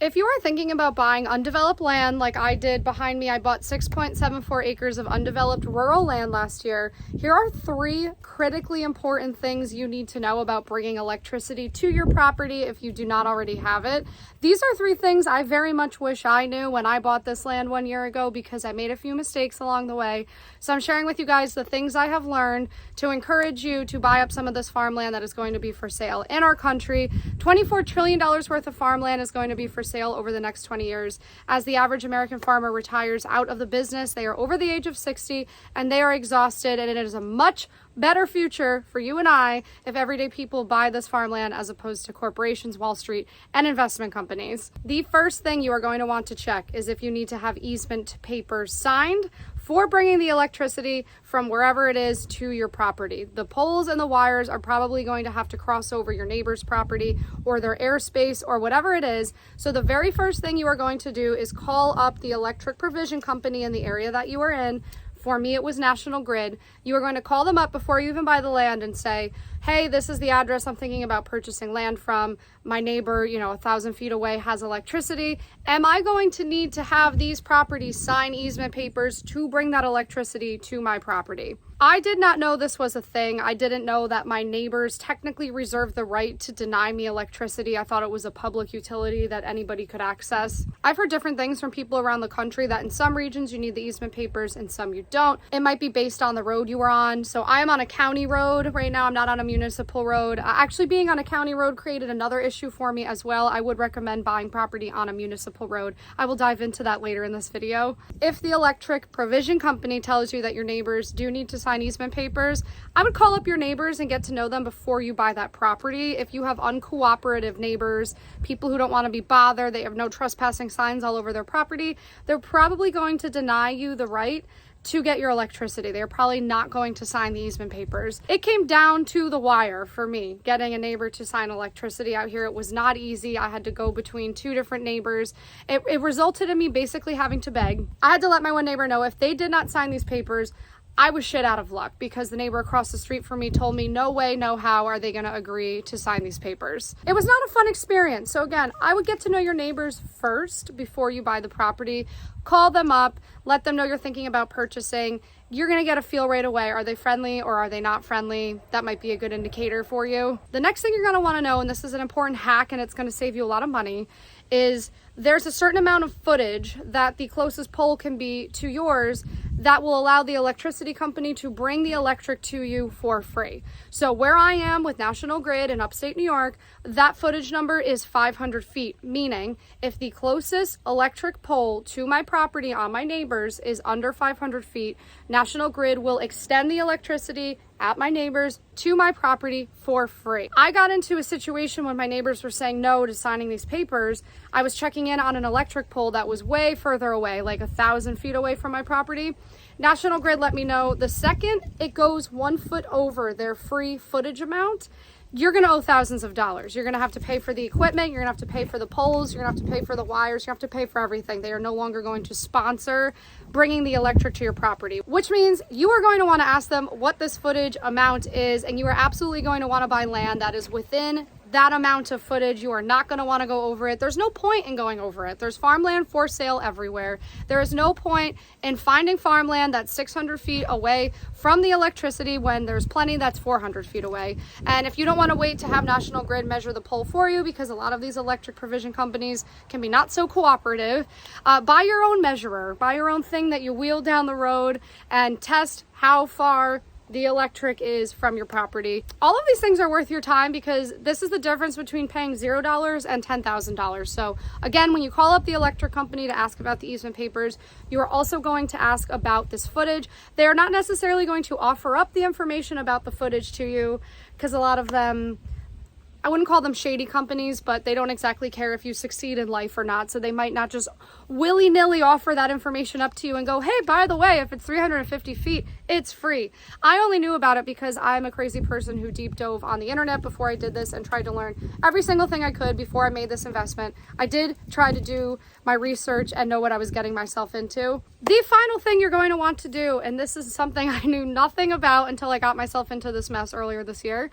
If you are thinking about buying undeveloped land like I did behind me, I bought 6.74 acres of undeveloped rural land last year. Here are 3 critically important things you need to know about bringing electricity to your property if you do not already have it. These are 3 things I very much wish I knew when I bought this land 1 year ago because I made a few mistakes along the way. So I'm sharing with you guys the things I have learned to encourage you to buy up some of this farmland that is going to be for sale in our country. $24 trillion worth of farmland is going to be for sale over the next 20 years. As the average American farmer retires out of the business, they are over the age of 60 and they are exhausted, and it is a much better future for you and I if everyday people buy this farmland as opposed to corporations, Wall Street, and investment companies. The first thing you are going to want to check is if you need to have easement papers signed for bringing the electricity from wherever it is to your property. The poles and the wires are probably going to have to cross over your neighbor's property or their airspace or whatever it is. So the very first thing you are going to do is call up the electric provision company in the area that you are in. For me, it was National Grid. You are going to call them up before you even buy the land and say, hey, this is the address I'm thinking about purchasing land from. My neighbor, 1,000 feet away has electricity. Am I going to need to have these properties sign easement papers to bring that electricity to my property? I did not know this was a thing. I didn't know that my neighbors technically reserved the right to deny me electricity. I thought it was a public utility that anybody could access. I've heard different things from people around the country that in some regions you need the easement papers and some you don't. It might be based on the road you are on. So I am on a county road right now. I'm not on a municipal road. Actually, being on a county road created another issue for me as well. I would recommend buying property on a municipal road. I will dive into that later in this video. If the electric provision company tells you that your neighbors do need to sign easement papers, I would call up your neighbors and get to know them before you buy that property. If you have uncooperative neighbors, people who don't want to be bothered, they have no trespassing signs all over their property, they're probably going to deny you the right to get your electricity. They're probably not going to sign the easement papers. It came down to the wire for me, getting a neighbor to sign electricity out here. It was not easy. I had to go between 2 different neighbors. It resulted in me basically having to beg. I had to let my one neighbor know if they did not sign these papers, I was shit out of luck because the neighbor across the street from me told me no way, no how are they going to agree to sign these papers. It was not a fun experience. So again, I would get to know your neighbors first before you buy the property. Call them up, let them know you're thinking about purchasing. You're going to get a feel right away. Are they friendly or are they not friendly? That might be a good indicator for you. The next thing you're going to want to know, and this is an important hack and it's going to save you a lot of money, is there's a certain amount of footage that the closest pole can be to yours that will allow the electricity company to bring the electric to you for free. So where I am with National Grid in upstate New York, that footage number is 500 feet, meaning if the closest electric pole to my property on my neighbors is under 500 feet, National Grid will extend the electricity at my neighbors to my property for free. I got into a situation when my neighbors were saying no to signing these papers. I was checking in on an electric pole that was way further away, like 1,000 feet away from my property. National Grid let me know the second it goes 1 foot over their free footage amount, you're going to owe thousands of dollars. You're going to have to pay for the equipment. You're going to have to pay for the poles. You're going to have to pay for the wires. You have to pay for everything. They are no longer going to sponsor bringing the electric to your property, which means you are going to want to ask them what this footage amount is, and you are absolutely going to want to buy land that is within that amount of footage. You are not going to want to go over it. There's no point in going over it. There's farmland for sale everywhere. There is no point in finding farmland that's 600 feet away from the electricity when there's plenty that's 400 feet away. And if you don't want to wait to have National Grid measure the pole for you, because a lot of these electric provision companies can be not so cooperative, buy your own measurer, buy your own thing that you wheel down the road and test how far the electric is from your property. All of these things are worth your time because this is the difference between paying $0 and $10,000. So again, when you call up the electric company to ask about the easement papers, you are also going to ask about this footage. They are not necessarily going to offer up the information about the footage to you because a lot of them, I wouldn't call them shady companies, but they don't exactly care if you succeed in life or not. So they might not just willy-nilly offer that information up to you and go, hey, by the way, if it's 350 feet, it's free. I only knew about it because I'm a crazy person who deep dove on the internet before I did this and tried to learn every single thing I could before I made this investment. I did try to do my research and know what I was getting myself into. The final thing you're going to want to do, and this is something I knew nothing about until I got myself into this mess earlier this year,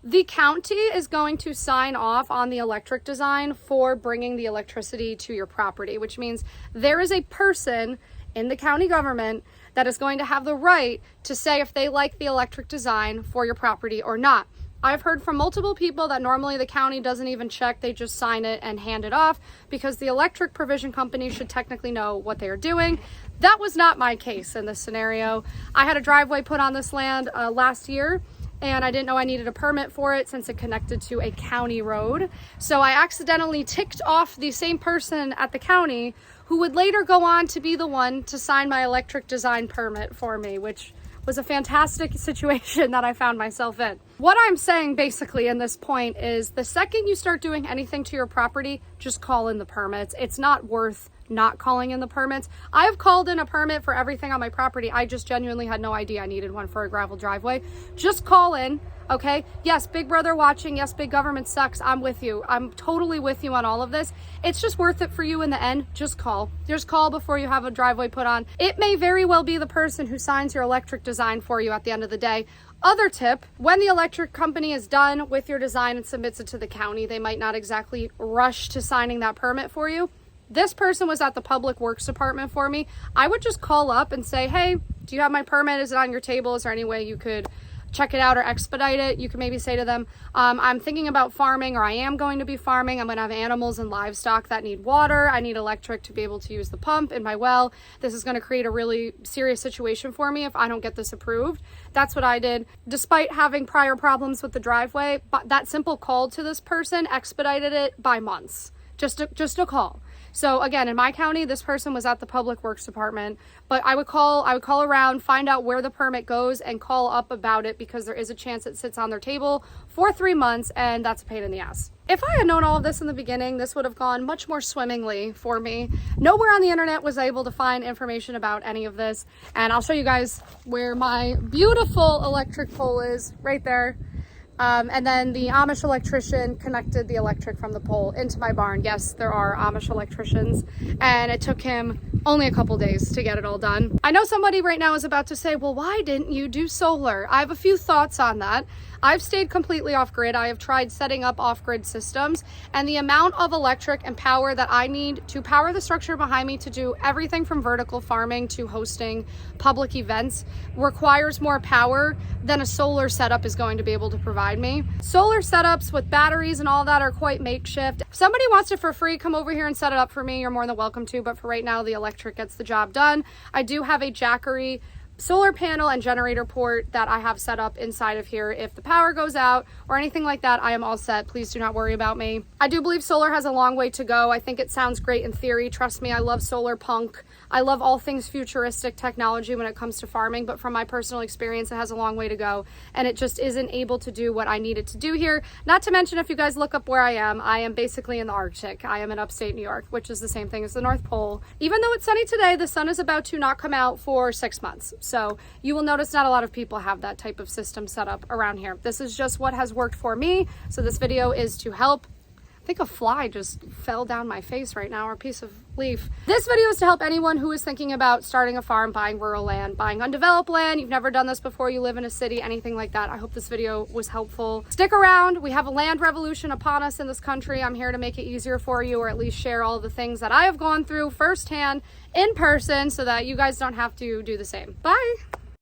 The county is going to sign off on the electric design for bringing the electricity to your property, which means there is a person in the county government that is going to have the right to say if they like the electric design for your property or not. I've heard from multiple people that normally the county doesn't even check, they just sign it and hand it off because the electric provision company should technically know what they are doing. That was not my case in this scenario. I had a driveway put on this land last year, and I didn't know I needed a permit for it since it connected to a county road. So I accidentally ticked off the same person at the county who would later go on to be the one to sign my electric design permit for me, which was a fantastic situation that I found myself in. What I'm saying basically in this point is the second you start doing anything to your property, just call in the permits. It's not worth not calling in the permits. I have called in a permit for everything on my property. I just genuinely had no idea I needed one for a gravel driveway. Just call in, okay? Yes, big brother watching. Yes, big government sucks. I'm with you. I'm totally with you on all of this. It's just worth it for you in the end. Just call. Just call before you have a driveway put on. It may very well be the person who signs your electric design for you at the end of the day. Other tip, when the electric company is done with your design and submits it to the county, they might not exactly rush to signing that permit for you. This person was at the public works department for me. I would just call up and say, hey, do you have my permit? Is it on your table? Is there any way you could check it out or expedite it? You can maybe say to them, I'm thinking about farming, or I am going to be farming. I'm going to have animals and livestock that need water. I need electric to be able to use the pump in my well. This is going to create a really serious situation for me if I don't get this approved. That's what I did. Despite having prior problems with the driveway, but that simple call to this person expedited it by months. Just a call. So again, in my county, this person was at the public works department, but I would call around, find out where the permit goes and call up about it because there is a chance it sits on their table for 3 months, and that's a pain in the ass. If I had known all of this in the beginning, this would have gone much more swimmingly for me. Nowhere on the internet was I able to find information about any of this, and I'll show you guys where my beautiful electric pole is, right there. And then the Amish electrician connected the electric from the pole into my barn. Yes, there are Amish electricians, and it took him only a couple days to get it all done. I know somebody right now is about to say, well, why didn't you do solar? I have a few thoughts on that. I've stayed completely off grid. I have tried setting up off-grid systems, and the amount of electric and power that I need to power the structure behind me to do everything from vertical farming to hosting public events requires more power than a solar setup is going to be able to provide me. Solar setups with batteries and all that are quite makeshift. If somebody wants it for free, come over here and set it up for me. You're more than welcome to, but for right now, the electric gets the job done. I do have a Jackery solar panel and generator port that I have set up inside of here. If the power goes out or anything like that, I am all set. Please do not worry about me. I do believe solar has a long way to go. I think it sounds great in theory. Trust me, I love solar punk. I love all things futuristic technology when it comes to farming, but from my personal experience, it has a long way to go, and it just isn't able to do what I need it to do here. Not to mention, if you guys look up where I am basically in the Arctic. I am in upstate New York, which is the same thing as the North Pole. Even though it's sunny today, the sun is about to not come out for 6 months. So you will notice not a lot of people have that type of system set up around here. This is just what has worked for me. So this video is to help. I think a fly just fell down my face right now, or a piece of leaf. This video is to help anyone who is thinking about starting a farm, buying rural land, buying undeveloped land. You've never done this before, you live in a city, anything like that. I hope this video was helpful. Stick around. We have a land revolution upon us in this country. I'm here to make it easier for you, or at least share all the things that I have gone through firsthand in person so that you guys don't have to do the same. Bye.